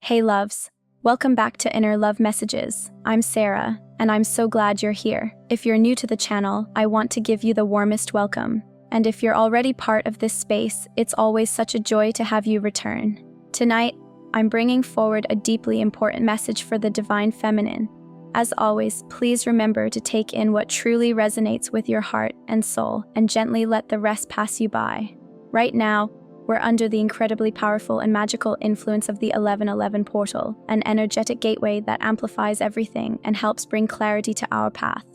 Hey loves, welcome back to Inner Love Messages. I'm Sarah, and I'm so glad you're here. If you're new to the channel, I want to give you the warmest welcome. And if you're already part of this space, it's always such a joy to have you return. Tonight, I'm bringing forward a deeply important message for the Divine Feminine. As always, please remember to take in what truly resonates with your heart and soul, and gently let the rest pass you by. Right now, we're under the incredibly powerful and magical influence of the 1111 portal, an energetic gateway that amplifies everything and helps bring clarity to our path.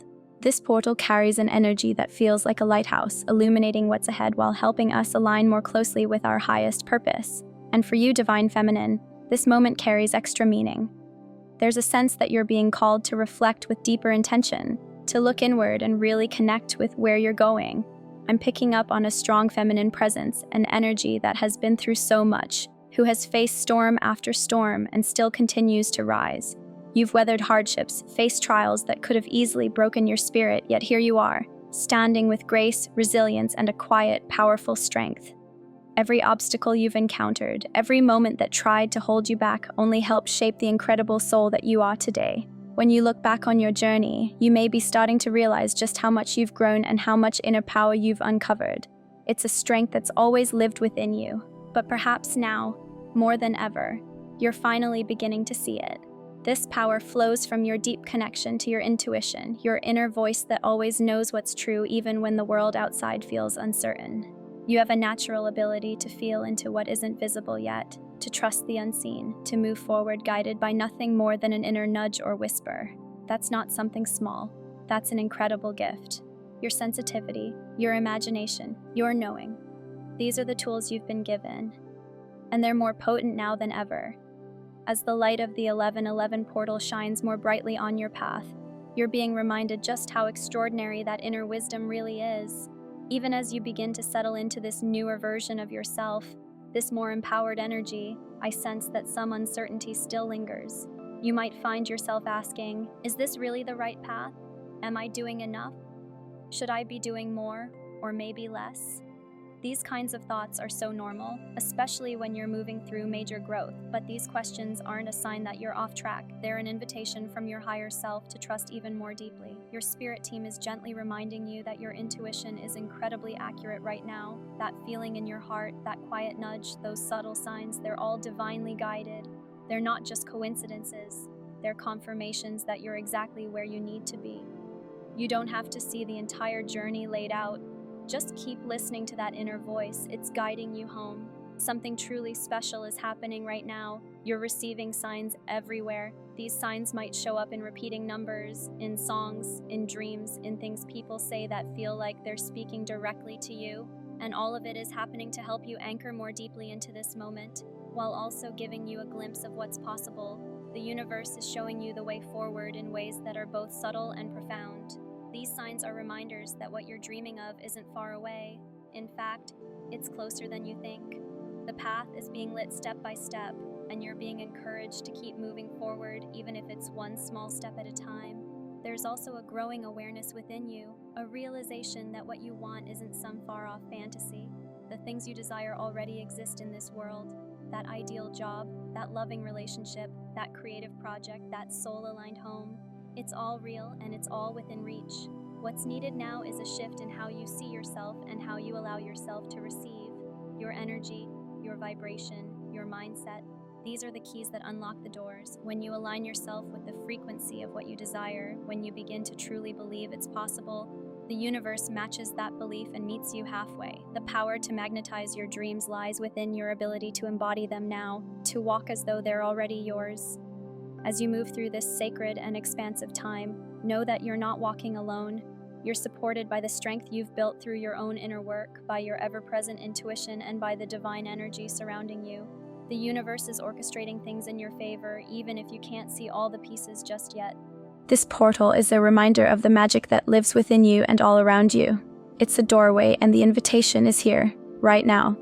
This portal carries an energy that feels like a lighthouse, illuminating what's ahead while helping us align more closely with our highest purpose. And for you, Divine Feminine, this moment carries extra meaning. There's a sense that you're being called to reflect with deeper intention, to look inward and really connect with where you're going. I'm picking up on a strong feminine presence, an energy that has been through so much, who has faced storm after storm and still continues to rise. You've weathered hardships, faced trials that could have easily broken your spirit, yet here you are, standing with grace, resilience, and a quiet, powerful strength. Every obstacle you've encountered, every moment that tried to hold you back only helped shape the incredible soul that you are today. When you look back on your journey, you may be starting to realize just how much you've grown and how much inner power you've uncovered. It's a strength that's always lived within you, but perhaps now, more than ever, you're finally beginning to see it. This power flows from your deep connection to your intuition, your inner voice that always knows what's true even when the world outside feels uncertain. You have a natural ability to feel into what isn't visible yet, to trust the unseen, to move forward guided by nothing more than an inner nudge or whisper. That's not something small. That's an incredible gift. Your sensitivity, your imagination, your knowing. These are the tools you've been given, and they're more potent now than ever. As the light of the 1111 portal shines more brightly on your path, you're being reminded just how extraordinary that inner wisdom really is. Even as you begin to settle into this newer version of yourself, this more empowered energy, I sense that some uncertainty still lingers. You might find yourself asking, is this really the right path? Am I doing enough? Should I be doing more, or maybe less? These kinds of thoughts are so normal, especially when you're moving through major growth, but these questions aren't a sign that you're off track. They're an invitation from your higher self to trust even more deeply. Your spirit team is gently reminding you that your intuition is incredibly accurate right now. That feeling in your heart, that quiet nudge, those subtle signs, they're all divinely guided. They're not just coincidences. They're confirmations that you're exactly where you need to be. You don't have to see the entire journey laid out. Just keep listening to that inner voice. It's guiding you home. Something truly special is happening right now. You're receiving signs everywhere. These signs might show up in repeating numbers, in songs, in dreams, in things people say that feel like they're speaking directly to you. And all of it is happening to help you anchor more deeply into this moment, while also giving you a glimpse of what's possible. The universe is showing you the way forward in ways that are both subtle and profound. These signs are reminders that what you're dreaming of isn't far away. In fact, it's closer than you think. The path is being lit step by step, and you're being encouraged to keep moving forward even if it's one small step at a time. There's also a growing awareness within you, a realization that what you want isn't some far-off fantasy. The things you desire already exist in this world. That ideal job, that loving relationship, that creative project, that soul-aligned home. It's all real and it's all within reach. What's needed now is a shift in how you see yourself and how you allow yourself to receive. Your energy, your vibration, your mindset. These are the keys that unlock the doors. When you align yourself with the frequency of what you desire, when you begin to truly believe it's possible, the universe matches that belief and meets you halfway. The power to magnetize your dreams lies within your ability to embody them now, to walk as though they're already yours. As you move through this sacred and expansive time, know that you're not walking alone. You're supported by the strength you've built through your own inner work, by your ever-present intuition, and by the divine energy surrounding you. The universe is orchestrating things in your favor, even if you can't see all the pieces just yet. This portal is a reminder of the magic that lives within you and all around you. It's a doorway, and the invitation is here, right now,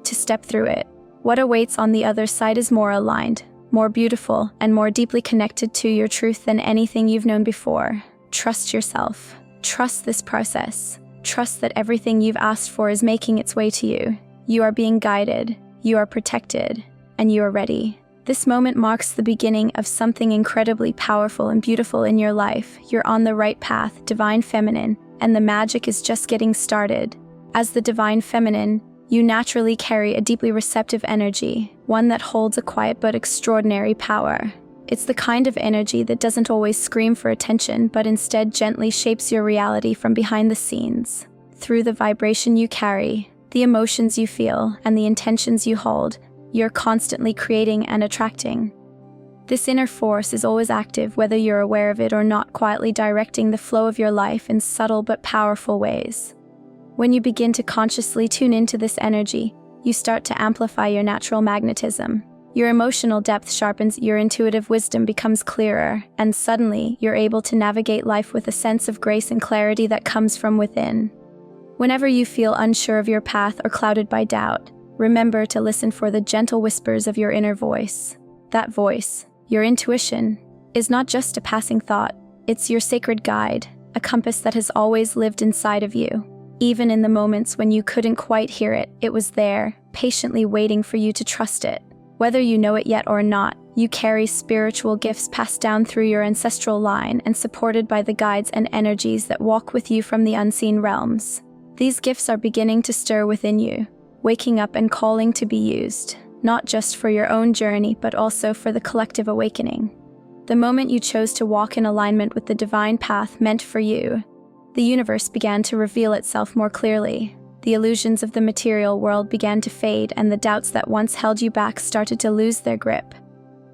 to step through it. What awaits on the other side is more aligned, more beautiful, and more deeply connected to your truth than anything you've known before. Trust yourself. Trust this process. Trust that everything you've asked for is making its way to you. You are being guided, you are protected, and you are ready. This moment marks the beginning of something incredibly powerful and beautiful in your life. You're on the right path, Divine Feminine, and the magic is just getting started. As the Divine Feminine, you naturally carry a deeply receptive energy, one that holds a quiet but extraordinary power. It's the kind of energy that doesn't always scream for attention, but instead gently shapes your reality from behind the scenes. Through the vibration you carry, the emotions you feel, and the intentions you hold, you're constantly creating and attracting. This inner force is always active, whether you're aware of it or not, quietly directing the flow of your life in subtle but powerful ways. When you begin to consciously tune into this energy, you start to amplify your natural magnetism. Your emotional depth sharpens, your intuitive wisdom becomes clearer, and suddenly you're able to navigate life with a sense of grace and clarity that comes from within. Whenever you feel unsure of your path or clouded by doubt, remember to listen for the gentle whispers of your inner voice. That voice, your intuition, is not just a passing thought, it's your sacred guide, a compass that has always lived inside of you. Even in the moments when you couldn't quite hear it, it was there, patiently waiting for you to trust it. Whether you know it yet or not, you carry spiritual gifts passed down through your ancestral line and supported by the guides and energies that walk with you from the unseen realms. These gifts are beginning to stir within you, waking up and calling to be used, not just for your own journey, but also for the collective awakening. The moment you chose to walk in alignment with the divine path meant for you, the universe began to reveal itself more clearly. The illusions of the material world began to fade, and the doubts that once held you back started to lose their grip.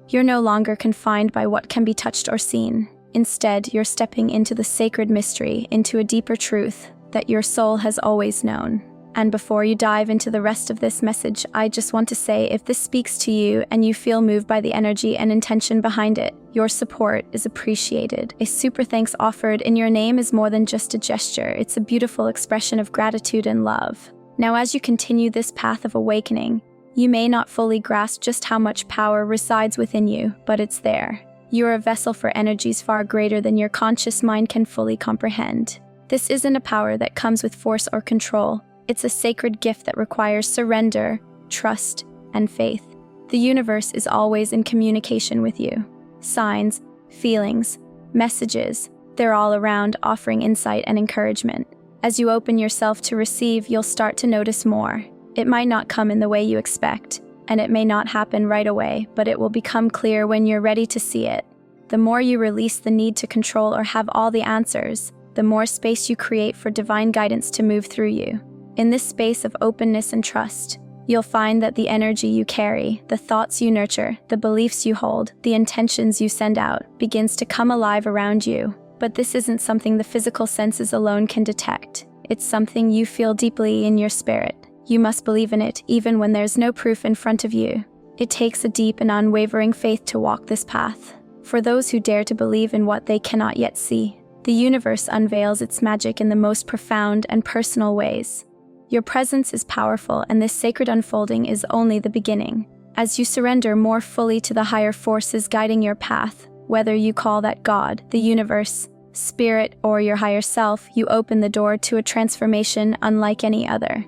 You're no longer confined by what can be touched or seen. Instead, you're stepping into the sacred mystery, into a deeper truth that your soul has always known. And before you dive into the rest of this message, I just want to say, if this speaks to you and you feel moved by the energy and intention behind it, your support is appreciated. A super thanks offered in your name is more than just a gesture. It's a beautiful expression of gratitude and love. Now, as you continue this path of awakening, you may not fully grasp just how much power resides within you, but it's there. You are a vessel for energies far greater than your conscious mind can fully comprehend. This isn't a power that comes with force or control. It's a sacred gift that requires surrender, trust, and faith. The universe is always in communication with you. Signs, feelings, messages, they're all around, offering insight and encouragement. As you open yourself to receive, you'll start to notice more. It might not come in the way you expect, and it may not happen right away, but it will become clear when you're ready to see it. The more you release the need to control or have all the answers, the more space you create for divine guidance to move through you. In this space of openness and trust, you'll find that the energy you carry, the thoughts you nurture, the beliefs you hold, the intentions you send out, begins to come alive around you. But this isn't something the physical senses alone can detect. It's something you feel deeply in your spirit. You must believe in it, even when there's no proof in front of you. It takes a deep and unwavering faith to walk this path. For those who dare to believe in what they cannot yet see, the universe unveils its magic in the most profound and personal ways. Your presence is powerful, and this sacred unfolding is only the beginning. As you surrender more fully to the higher forces guiding your path, whether you call that God, the universe, spirit, or your higher self, you open the door to a transformation unlike any other.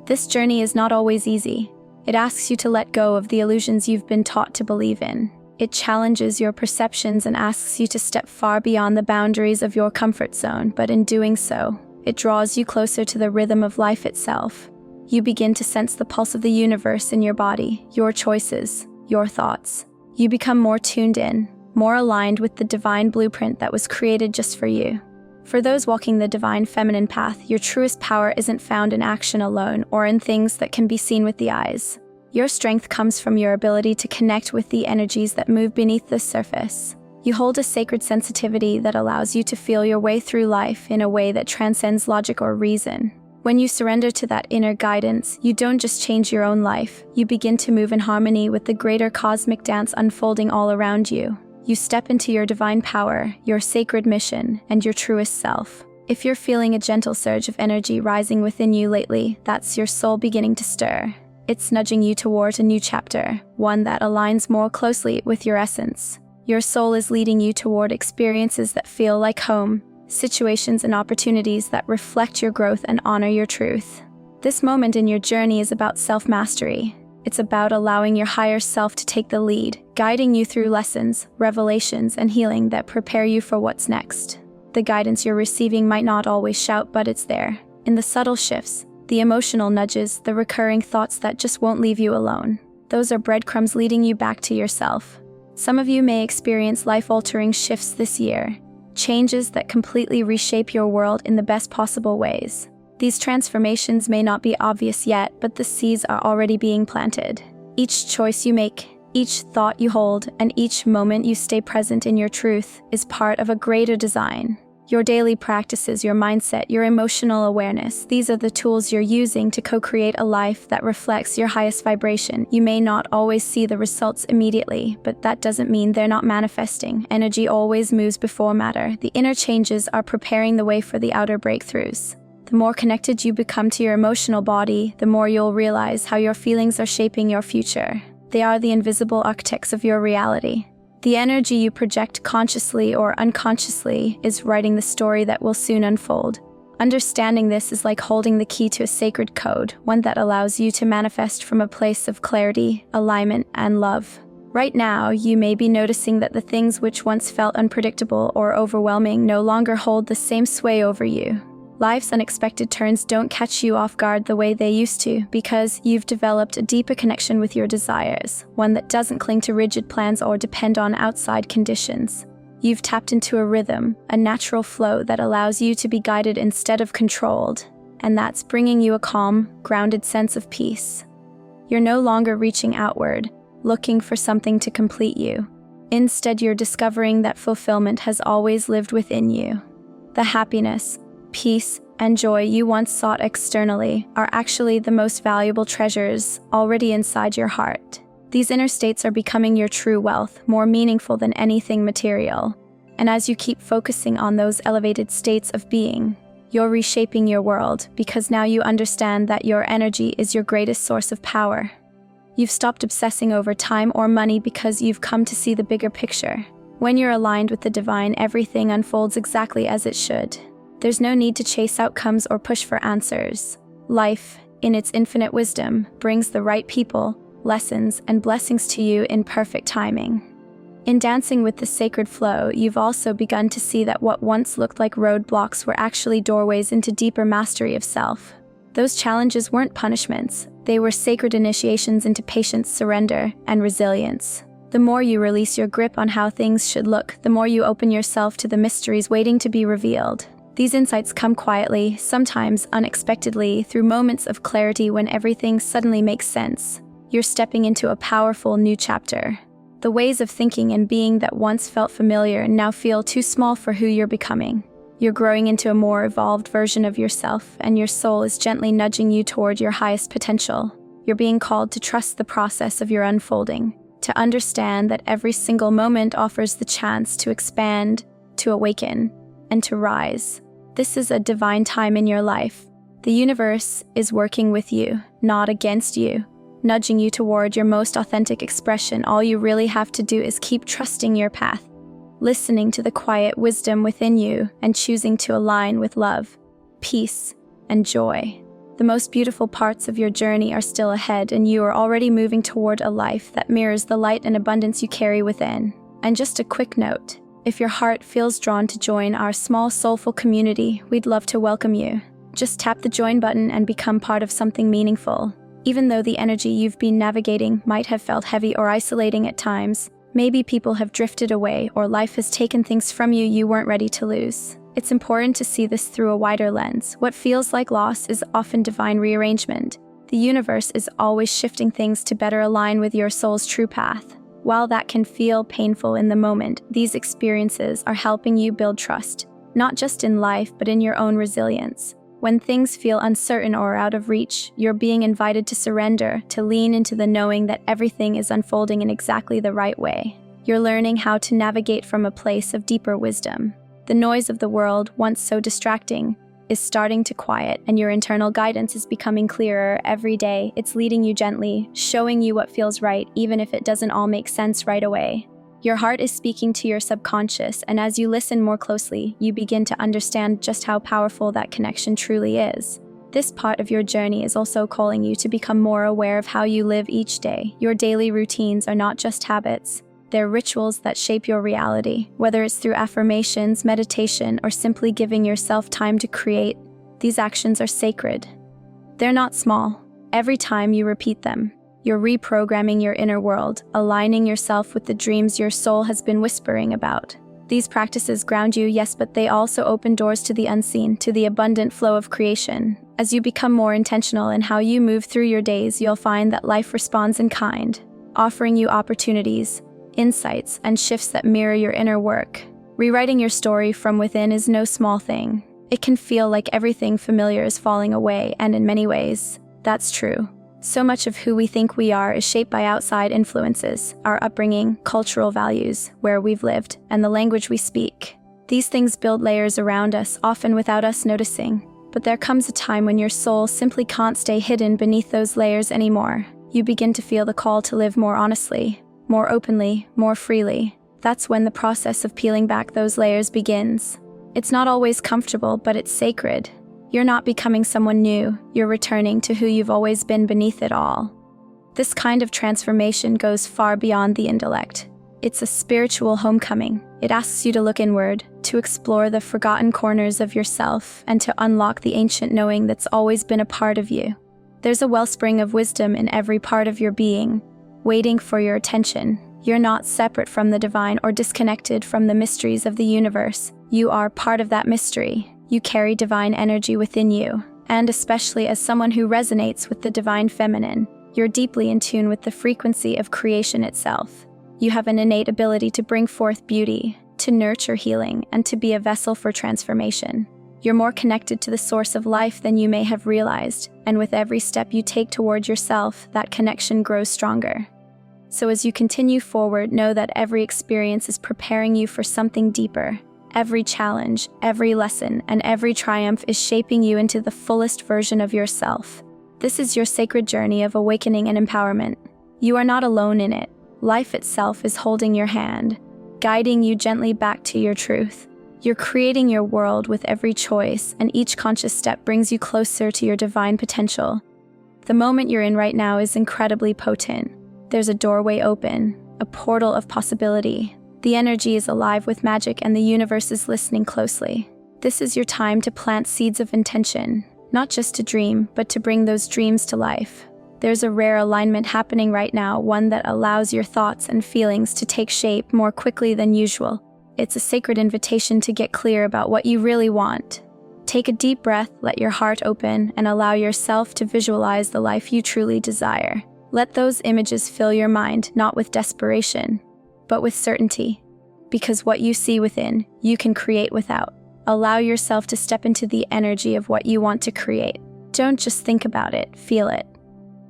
This journey is not always easy. It asks you to let go of the illusions you've been taught to believe in. It challenges your perceptions and asks you to step far beyond the boundaries of your comfort zone, but in doing so, it draws you closer to the rhythm of life itself. You begin to sense the pulse of the universe in your body, your choices, your thoughts. You become more tuned in, more aligned with the divine blueprint that was created just for you. For those walking the divine feminine path, your truest power isn't found in action alone or in things that can be seen with the eyes. Your strength comes from your ability to connect with the energies that move beneath the surface. You hold a sacred sensitivity that allows you to feel your way through life in a way that transcends logic or reason. When you surrender to that inner guidance, you don't just change your own life, you begin to move in harmony with the greater cosmic dance unfolding all around you. You step into your divine power, your sacred mission, and your truest self. If you're feeling a gentle surge of energy rising within you lately, that's your soul beginning to stir. It's nudging you toward a new chapter, one that aligns more closely with your essence. Your soul is leading you toward experiences that feel like home, situations and opportunities that reflect your growth and honor your truth. This moment in your journey is about self-mastery. It's about allowing your higher self to take the lead, guiding you through lessons, revelations, and healing that prepare you for what's next. The guidance you're receiving might not always shout, but it's there. In the subtle shifts, the emotional nudges, the recurring thoughts that just won't leave you alone. Those are breadcrumbs leading you back to yourself. Some of you may experience life-altering shifts this year, changes that completely reshape your world in the best possible ways. These transformations may not be obvious yet, but the seeds are already being planted. Each choice you make, each thought you hold, and each moment you stay present in your truth is part of a greater design. Your daily practices, your mindset, your emotional awareness, these are the tools you're using to co-create a life that reflects your highest vibration. You may not always see the results immediately, but that doesn't mean they're not manifesting. Energy always moves before matter. The inner changes are preparing the way for the outer breakthroughs. The more connected you become to your emotional body, the more you'll realize how your feelings are shaping your future. They are the invisible architects of your reality. The energy you project consciously or unconsciously is writing the story that will soon unfold. Understanding this is like holding the key to a sacred code, one that allows you to manifest from a place of clarity, alignment, and love. Right now, you may be noticing that the things which once felt unpredictable or overwhelming no longer hold the same sway over you. Life's unexpected turns don't catch you off guard the way they used to, because you've developed a deeper connection with your desires, one that doesn't cling to rigid plans or depend on outside conditions. You've tapped into a rhythm, a natural flow that allows you to be guided instead of controlled, and that's bringing you a calm, grounded sense of peace. You're no longer reaching outward, looking for something to complete you. Instead, you're discovering that fulfillment has always lived within you. The happiness, peace, and joy you once sought externally are actually the most valuable treasures already inside your heart. These inner states are becoming your true wealth, more meaningful than anything material. And as you keep focusing on those elevated states of being, you're reshaping your world, because now you understand that your energy is your greatest source of power. You've stopped obsessing over time or money because you've come to see the bigger picture. When you're aligned with the divine, everything unfolds exactly as it should. There's no need to chase outcomes or push for answers. Life, in its infinite wisdom, brings the right people, lessons, and blessings to you in perfect timing. In dancing with the sacred flow, you've also begun to see that what once looked like roadblocks were actually doorways into deeper mastery of self. Those challenges weren't punishments, they were sacred initiations into patience, surrender, and resilience. The more you release your grip on how things should look, the more you open yourself to the mysteries waiting to be revealed. These insights come quietly, sometimes unexpectedly, through moments of clarity when everything suddenly makes sense. You're stepping into a powerful new chapter. The ways of thinking and being that once felt familiar now feel too small for who you're becoming. You're growing into a more evolved version of yourself, and your soul is gently nudging you toward your highest potential. You're being called to trust the process of your unfolding, to understand that every single moment offers the chance to expand, to awaken, and to rise. This is a divine time in your life. The universe is working with you, not against you, nudging you toward your most authentic expression. All you really have to do is keep trusting your path, listening to the quiet wisdom within you, and choosing to align with love, peace, and joy. The most beautiful parts of your journey are still ahead, and you are already moving toward a life that mirrors the light and abundance you carry within. And just a quick note, if your heart feels drawn to join our small soulful community, we'd love to welcome you. Just tap the join button and become part of something meaningful. Even though the energy you've been navigating might have felt heavy or isolating at times, maybe people have drifted away or life has taken things from you you weren't ready to lose. It's important to see this through a wider lens. What feels like loss is often divine rearrangement. The universe is always shifting things to better align with your soul's true path. While that can feel painful in the moment, these experiences are helping you build trust, not just in life but in your own resilience. When things feel uncertain or out of reach, you're being invited to surrender, to lean into the knowing that everything is unfolding in exactly the right way. You're learning how to navigate from a place of deeper wisdom. The noise of the world, once so distracting, is starting to quiet, and your internal guidance is becoming clearer every day. It's leading you gently, showing you what feels right, even if it doesn't all make sense right away. Your heart is speaking to your subconscious, and as you listen more closely, you begin to understand just how powerful that connection truly is. This part of your journey is also calling you to become more aware of how you live each day. Your daily routines are not just habits, they're rituals that shape your reality. Whether it's through affirmations, meditation, or simply giving yourself time to create, these actions are sacred. They're not small. Every time you repeat them, you're reprogramming your inner world, aligning yourself with the dreams your soul has been whispering about. These practices ground you, yes, but they also open doors to the unseen, to the abundant flow of creation. As you become more intentional in how you move through your days, you'll find that life responds in kind, offering you opportunities, insights, and shifts that mirror your inner work. Rewriting your story from within is no small thing. It can feel like everything familiar is falling away, and in many ways, that's true. So much of who we think we are is shaped by outside influences, our upbringing, cultural values, where we've lived, and the language we speak. These things build layers around us, often without us noticing. But there comes a time when your soul simply can't stay hidden beneath those layers anymore. You begin to feel the call to live more honestly, more openly, more freely. That's when the process of peeling back those layers begins. It's not always comfortable, but it's sacred. You're not becoming someone new, you're returning to who you've always been beneath it all. This kind of transformation goes far beyond the intellect. It's a spiritual homecoming. It asks you to look inward, to explore the forgotten corners of yourself, and to unlock the ancient knowing that's always been a part of you. There's a wellspring of wisdom in every part of your being, waiting for your attention. You're not separate from the divine or disconnected from the mysteries of the universe. You are part of that mystery. You carry divine energy within you, and especially as someone who resonates with the divine feminine, you're deeply in tune with the frequency of creation itself. You have an innate ability to bring forth beauty, to nurture healing, and to be a vessel for transformation. You're more connected to the source of life than you may have realized, and with every step you take toward yourself, that connection grows stronger. So as you continue forward, know that every experience is preparing you for something deeper. Every challenge, every lesson, and every triumph is shaping you into the fullest version of yourself. This is your sacred journey of awakening and empowerment. You are not alone in it. Life itself is holding your hand, guiding you gently back to your truth. You're creating your world with every choice, and each conscious step brings you closer to your divine potential. The moment you're in right now is incredibly potent. There's a doorway open, a portal of possibility. The energy is alive with magic, and the universe is listening closely. This is your time to plant seeds of intention, not just to dream, but to bring those dreams to life. There's a rare alignment happening right now, one that allows your thoughts and feelings to take shape more quickly than usual. It's a sacred invitation to get clear about what you really want. Take a deep breath, let your heart open, and allow yourself to visualize the life you truly desire. Let those images fill your mind, not with desperation, but with certainty. Because what you see within, you can create without. Allow yourself to step into the energy of what you want to create. Don't just think about it, feel it.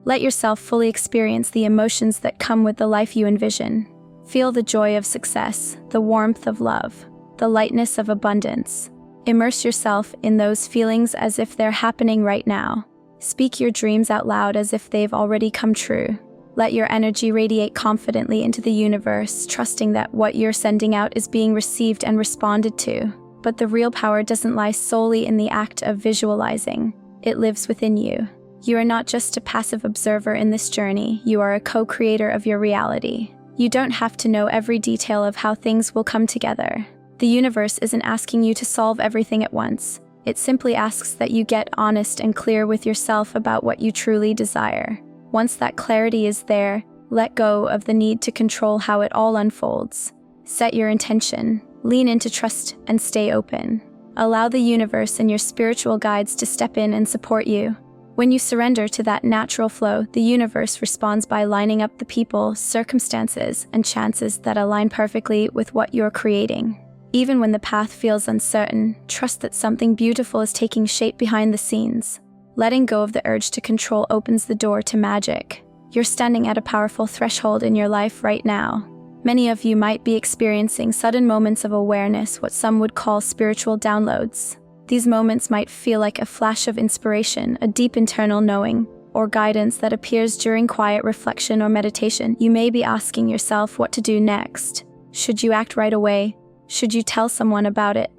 Let yourself fully experience the emotions that come with the life you envision. Feel the joy of success, the warmth of love, the lightness of abundance. Immerse yourself in those feelings as if they're happening right now. Speak your dreams out loud as if they've already come true. Let your energy radiate confidently into the universe, trusting that what you're sending out is being received and responded to. But the real power doesn't lie solely in the act of visualizing. It lives within you. You are not just a passive observer in this journey, you are a co-creator of your reality. You don't have to know every detail of how things will come together. The universe isn't asking you to solve everything at once. It simply asks that you get honest and clear with yourself about what you truly desire. Once that clarity is there, let go of the need to control how it all unfolds. Set your intention, lean into trust, and stay open. Allow the universe and your spiritual guides to step in and support you. When you surrender to that natural flow, the universe responds by lining up the people, circumstances, and chances that align perfectly with what you're creating. Even when the path feels uncertain, trust that something beautiful is taking shape behind the scenes. Letting go of the urge to control opens the door to magic. You're standing at a powerful threshold in your life right now. Many of you might be experiencing sudden moments of awareness, what some would call spiritual downloads. These moments might feel like a flash of inspiration, a deep internal knowing, or guidance that appears during quiet reflection or meditation. You may be asking yourself what to do next. Should you act right away? Should you tell someone about it?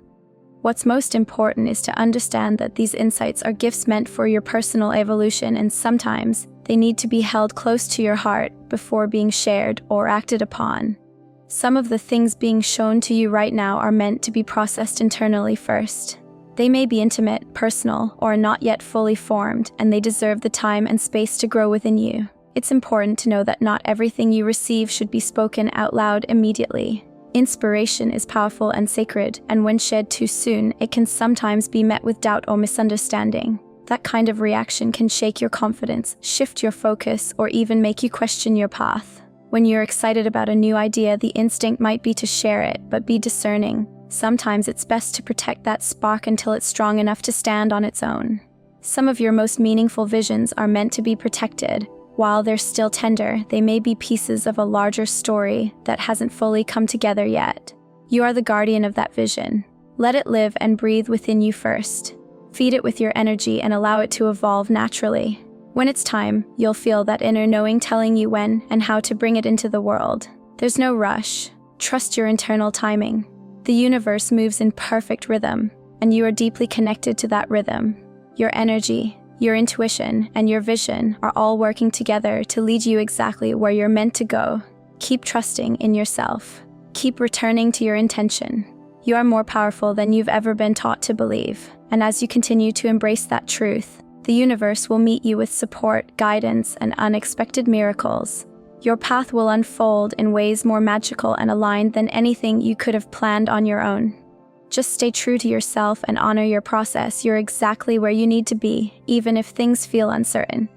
What's most important is to understand that these insights are gifts meant for your personal evolution, and sometimes they need to be held close to your heart before being shared or acted upon. Some of the things being shown to you right now are meant to be processed internally first. They may be intimate, personal, or not yet fully formed, and they deserve the time and space to grow within you. It's important to know that not everything you receive should be spoken out loud immediately. Inspiration is powerful and sacred, and when shared too soon, it can sometimes be met with doubt or misunderstanding. That kind of reaction can shake your confidence, shift your focus, or even make you question your path. When you're excited about a new idea, the instinct might be to share it, but be discerning. Sometimes it's best to protect that spark until it's strong enough to stand on its own. Some of your most meaningful visions are meant to be protected. While they're still tender, they may be pieces of a larger story that hasn't fully come together yet. You are the guardian of that vision. Let it live and breathe within you first. Feed it with your energy and allow it to evolve naturally. When it's time, you'll feel that inner knowing telling you when and how to bring it into the world. There's no rush. Trust your internal timing. The universe moves in perfect rhythm, and you are deeply connected to that rhythm. Your energy, your intuition, and your vision are all working together to lead you exactly where you're meant to go. Keep trusting in yourself. Keep returning to your intention. You are more powerful than you've ever been taught to believe, and as you continue to embrace that truth, the universe will meet you with support, guidance, and unexpected miracles. Your path will unfold in ways more magical and aligned than anything you could have planned on your own. Just stay true to yourself and honor your process. You're exactly where you need to be, even if things feel uncertain.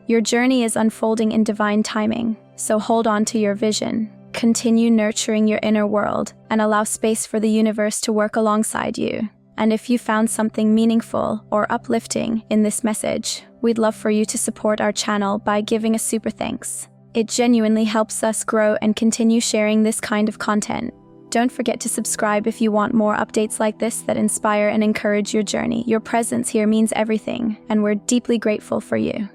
Your journey is unfolding in divine timing, so hold on to your vision. Continue nurturing your inner world and allow space for the universe to work alongside you. And if you found something meaningful or uplifting in this message, we'd love for you to support our channel by giving a super thanks. It genuinely helps us grow and continue sharing this kind of content. Don't forget to subscribe if you want more updates like this that inspire and encourage your journey. Your presence here means everything, and we're deeply grateful for you.